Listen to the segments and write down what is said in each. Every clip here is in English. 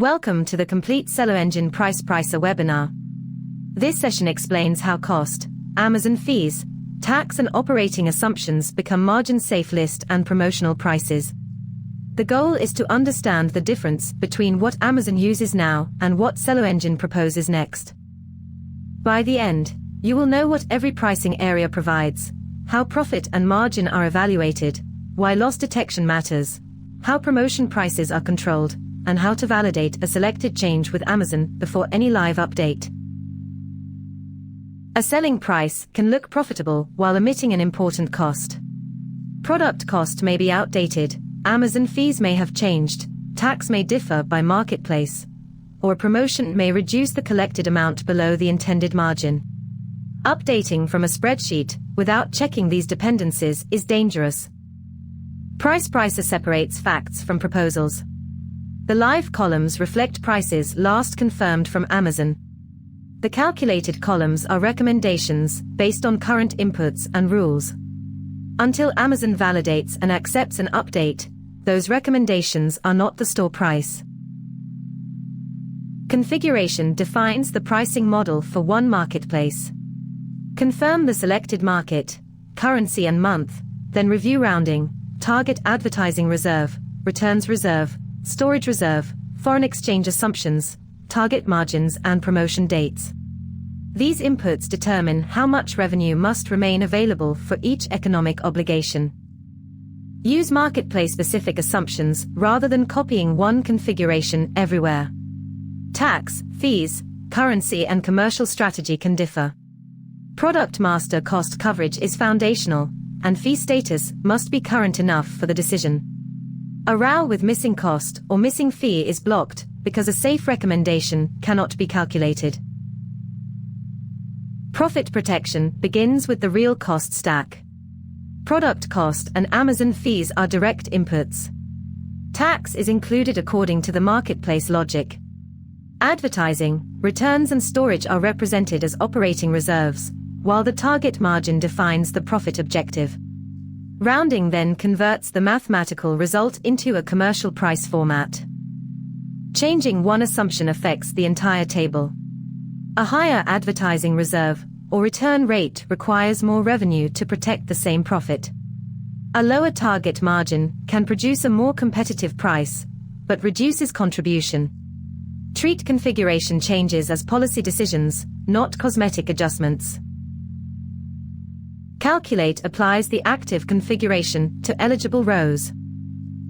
Welcome to the complete SellerEngine PricePricer webinar. This session explains how cost, Amazon fees, tax and operating assumptions become margin-safe list and promotional prices. The goal is to understand the difference between what Amazon uses now and what SellerEngine proposes next. By the end, you will know what every pricing area provides, how profit and margin are evaluated, why loss detection matters, how promotion prices are controlled, and how to validate a selected change with Amazon before any live update. A selling price can look profitable while omitting an important cost. Product cost may be outdated, Amazon fees may have changed, tax may differ by marketplace, or a promotion may reduce the collected amount below the intended margin. Updating from a spreadsheet without checking these dependencies is dangerous. PricePricer separates facts from proposals. The live columns reflect prices last confirmed from Amazon. The calculated columns are recommendations based on current inputs and rules. Until Amazon validates and accepts an update, those recommendations are not the store price. Configuration defines the pricing model for one marketplace. Confirm the selected market, currency and month, then review rounding, target advertising reserve, returns reserve, storage reserve, foreign exchange assumptions, target margins and promotion dates. These inputs determine how much revenue must remain available for each economic obligation. Use marketplace-specific assumptions rather than copying one configuration everywhere. Tax, fees, currency and commercial strategy can differ. Product master cost coverage is foundational, and fee status must be current enough for the decision. A row with missing cost or missing fee is blocked because a safe recommendation cannot be calculated. Profit protection begins with the real cost stack. Product cost and Amazon fees are direct inputs. Tax is included according to the marketplace logic. Advertising, returns and storage are represented as operating reserves, while the target margin defines the profit objective. Rounding then converts the mathematical result into a commercial price format. Changing one assumption affects the entire table. A higher advertising reserve or return rate requires more revenue to protect the same profit. A lower target margin can produce a more competitive price, but reduces contribution. Treat configuration changes as policy decisions, not cosmetic adjustments. Calculate applies the active configuration to eligible rows.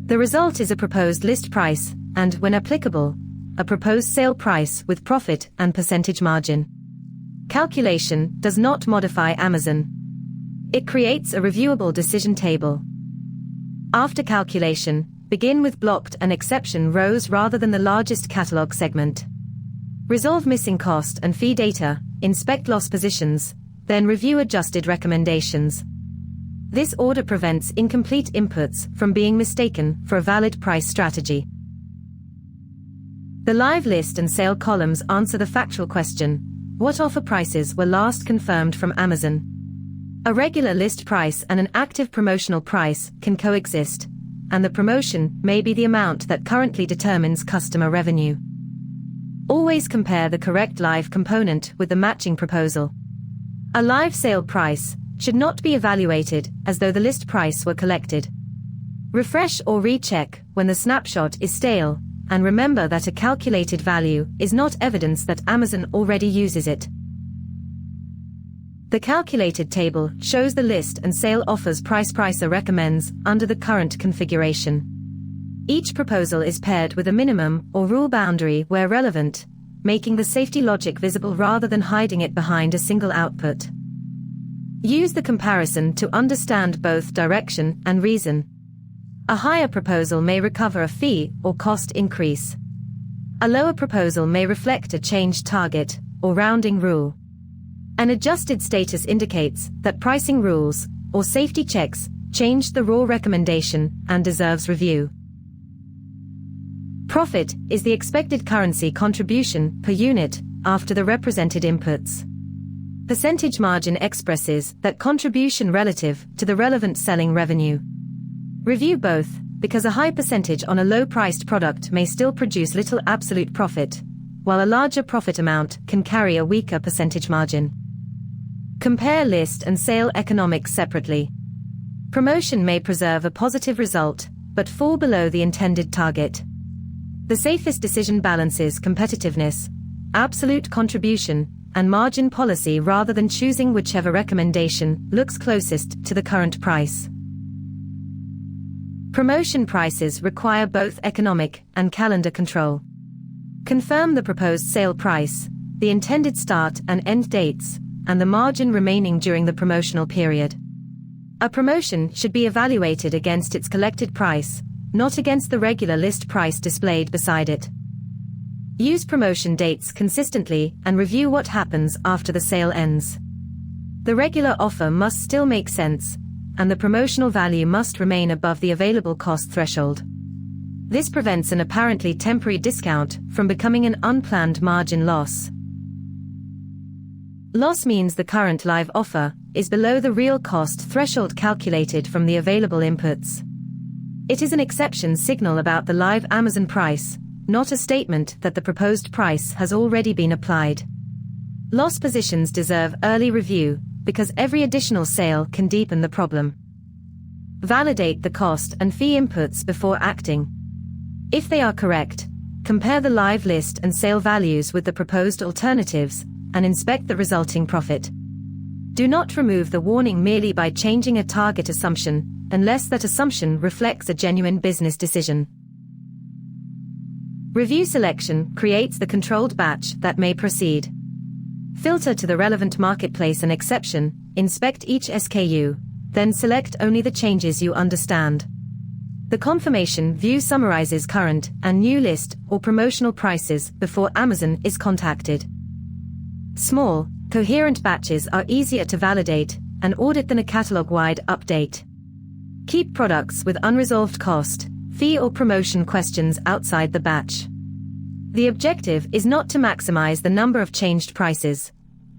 The result is a proposed list price, and, when applicable, a proposed sale price with profit and percentage margin. Calculation does not modify Amazon. It creates a reviewable decision table. After calculation, begin with blocked and exception rows rather than the largest catalog segment. Resolve missing cost and fee data, inspect loss positions, then review adjusted recommendations. This order prevents incomplete inputs from being mistaken for a valid price strategy. The live list and sale columns answer the factual question: what offer prices were last confirmed from Amazon? A regular list price and an active promotional price can coexist, and the promotion may be the amount that currently determines customer revenue. Always compare the correct live component with the matching proposal. A live sale price should not be evaluated as though the list price were collected. Refresh or recheck when the snapshot is stale, and remember that a calculated value is not evidence that Amazon already uses it. The calculated table shows the list and sale offers PricePricer recommends under the current configuration. Each proposal is paired with a minimum or rule boundary where relevant, making the safety logic visible rather than hiding it behind a single output. Use the comparison to understand both direction and reason. A higher proposal may recover a fee or cost increase. A lower proposal may reflect a changed target or rounding rule. An adjusted status indicates that pricing rules or safety checks changed the raw recommendation and deserves review. Profit is the expected currency contribution per unit after the represented inputs. Percentage margin expresses that contribution relative to the relevant selling revenue. Review both, because a high percentage on a low-priced product may still produce little absolute profit, while a larger profit amount can carry a weaker percentage margin. Compare list and sale economics separately. Promotion may preserve a positive result, but fall below the intended target. The safest decision balances competitiveness, absolute contribution, and margin policy rather than choosing whichever recommendation looks closest to the current price. Promotion prices require both economic and calendar control. Confirm the proposed sale price, the intended start and end dates, and the margin remaining during the promotional period. A promotion should be evaluated against its collected price, not against the regular list price displayed beside it. Use promotion dates consistently and review what happens after the sale ends. The regular offer must still make sense, and the promotional value must remain above the available cost threshold. This prevents an apparently temporary discount from becoming an unplanned margin loss. Loss means the current live offer is below the real cost threshold calculated from the available inputs. It is an exception signal about the live Amazon price, not a statement that the proposed price has already been applied. Loss positions deserve early review, because every additional sale can deepen the problem. Validate the cost and fee inputs before acting. If they are correct, compare the live list and sale values with the proposed alternatives, and inspect the resulting profit. Do not remove the warning merely by changing a target assumption, unless that assumption reflects a genuine business decision. Review selection creates the controlled batch that may proceed. Filter to the relevant marketplace an exception, inspect each SKU, then select only the changes you understand. The confirmation view summarizes current and new list or promotional prices before Amazon is contacted. Small, coherent batches are easier to validate and audit than a catalog-wide update. Keep products with unresolved cost, fee or promotion questions outside the batch. The objective is not to maximize the number of changed prices.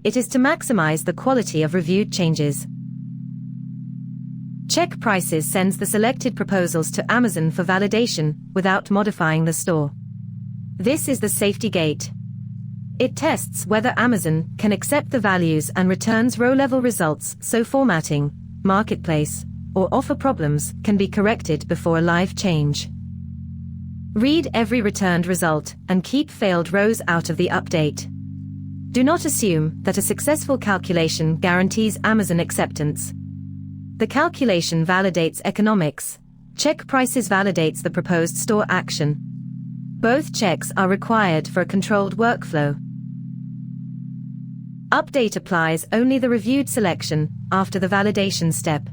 It is to maximize the quality of reviewed changes. Check Prices sends the selected proposals to Amazon for validation without modifying the store. This is the safety gate. It tests whether Amazon can accept the values and returns row-level results so formatting, marketplace, or offer problems can be corrected before a live change. Read every returned result and keep failed rows out of the update. Do not assume that a successful calculation guarantees Amazon acceptance. The calculation validates economics. Check Prices validates the proposed store action. Both checks are required for a controlled workflow. Update applies only the reviewed selection after the validation step.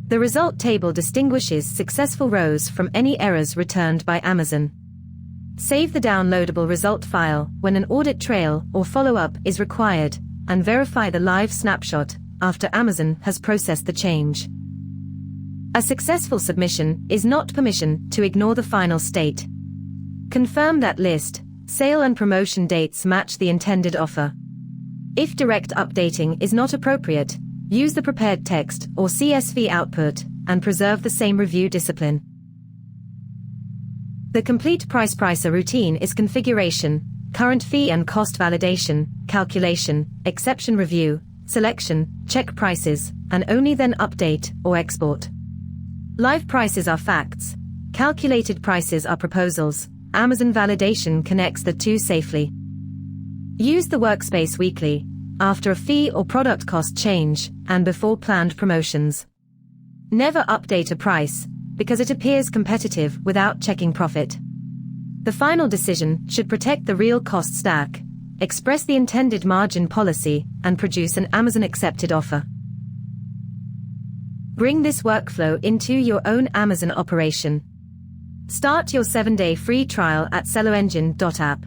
The result table distinguishes successful rows from any errors returned by Amazon. Save the downloadable result file when an audit trail or follow-up is required, and verify the live snapshot after Amazon has processed the change. A successful submission is not permission to ignore the final state. Confirm that list, sale and promotion dates match the intended offer. If direct updating is not appropriate, use the prepared text or CSV output, and preserve the same review discipline. The complete PricePricer routine is configuration, current fee and cost validation, calculation, exception review, selection, check prices, and only then update or export. Live prices are facts, calculated prices are proposals. Amazon validation connects the two safely. Use the workspace weekly, after a fee or product cost change, and before planned promotions. Never update a price, because it appears competitive without checking profit. The final decision should protect the real cost stack, express the intended margin policy, and produce an Amazon-accepted offer. Bring this workflow into your own Amazon operation. Start your 7-day free trial at SellerEngine.app.